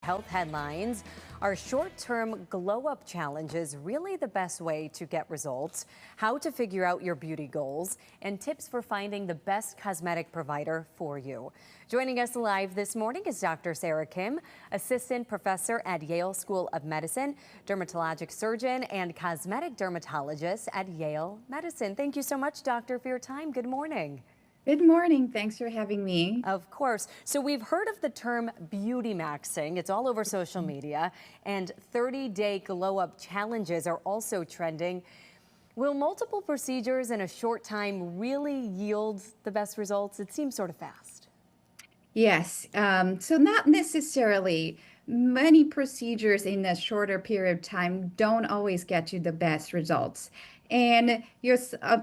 health headlines. Are short-term glow-up challenges really the best way to get results? How to figure out your beauty goals, and tips for finding the best cosmetic provider for you. Joining us live this morning is Dr. Sarah Kim, assistant professor at Yale School of Medicine, dermatologic surgeon, and cosmetic dermatologist at Yale Medicine. Thank you so much, doctor, for your time. Good morning. Good morning. Thanks for having me. Of course. So we've heard of the term beauty maxing. It's all over social media, and 30-day glow-up challenges are also trending. Will multiple procedures in a short time really yield the best results? It seems sort of fast. Yes, so not necessarily. Many procedures in a shorter period of time don't always get you the best results. And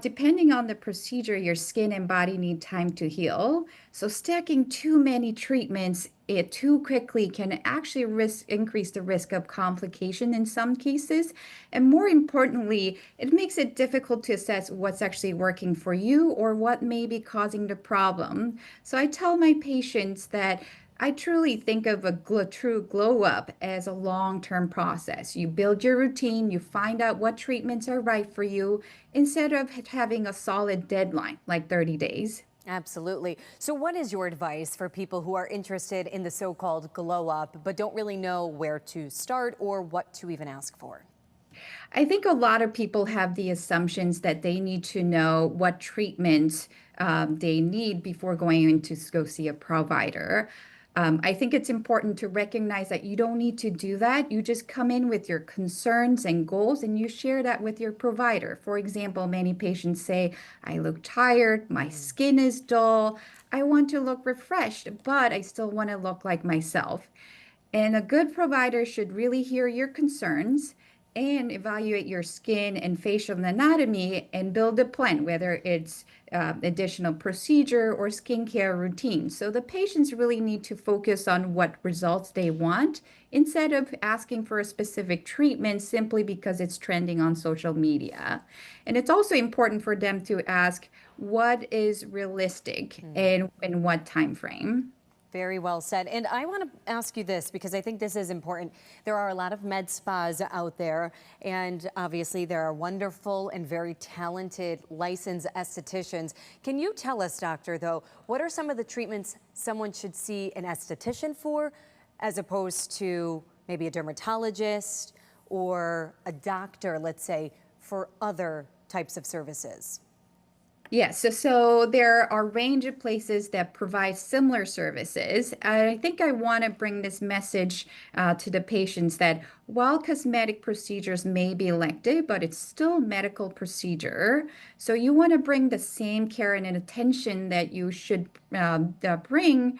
depending on the procedure, your skin and body need time to heal. So stacking too many treatments too quickly can actually increase the risk of complication in some cases. And more importantly, it makes it difficult to assess what's actually working for you or what may be causing the problem. So I tell my patients that I truly think of a true glow up as a long-term process. You build your routine, you find out what treatments are right for you instead of having a solid deadline like 30 days. Absolutely. So what is your advice for people who are interested in the so-called glow up but don't really know where to start or what to even ask for? I think a lot of people have the assumptions that they need to know what treatments they need before going in to go see a provider. I think it's important to recognize that you don't need to do that. You just come in with your concerns and goals and you share that with your provider. For example, many patients say, I look tired, my skin is dull, I want to look refreshed, but I still want to look like myself. And a good provider should really hear your concerns and evaluate your skin and facial anatomy and build a plan, whether it's additional procedure or skincare routine. So the patients really need to focus on what results they want instead of asking for a specific treatment simply because it's trending on social media. And it's also important for them to ask what is realistic and in what time frame. Very well said. And I want to ask you this because I think this is important. There are a lot of med spas out there, and obviously there are wonderful and very talented licensed estheticians. Can you tell us, doctor, though, what are some of the treatments someone should see an esthetician for as opposed to maybe a dermatologist or a doctor, let's say, for other types of services? Yes, so there are a range of places that provide similar services. I think I want to bring this message to the patients that while cosmetic procedures may be elective, but it's still a medical procedure. So you want to bring the same care and attention that you should bring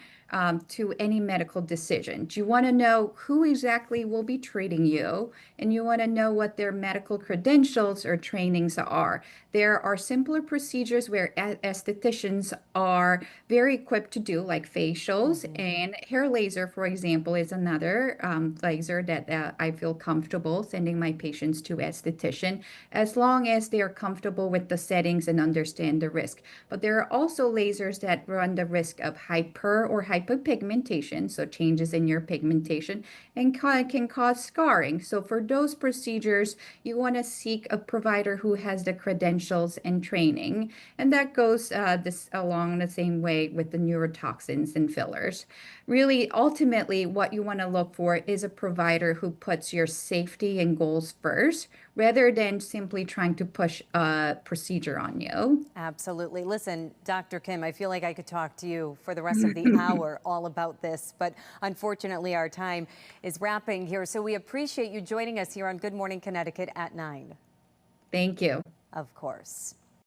to any medical decision. You want to know who exactly will be treating you, and you want to know what their medical credentials or trainings are. There are simpler procedures where estheticians are very equipped to do, like facials and hair laser, for example, is another laser that I feel comfortable sending my patients to esthetician as long as they are comfortable with the settings and understand the risk. But there are also lasers that run the risk of hyper or hypopigmentation, so changes in your pigmentation, and can cause scarring. So for those procedures, you want to seek a provider who has the credentials and training. And that goes along the same way with the neurotoxins and fillers. Really, ultimately, what you want to look for is a provider who puts your safety and goals first, rather than simply trying to push a procedure on you. Absolutely. Listen, Dr. Kim, I feel like I could talk to you for the rest of the hour all about this, but unfortunately our time is wrapping here. So we appreciate you joining us here on Good Morning Connecticut at 9. Thank you. Of course.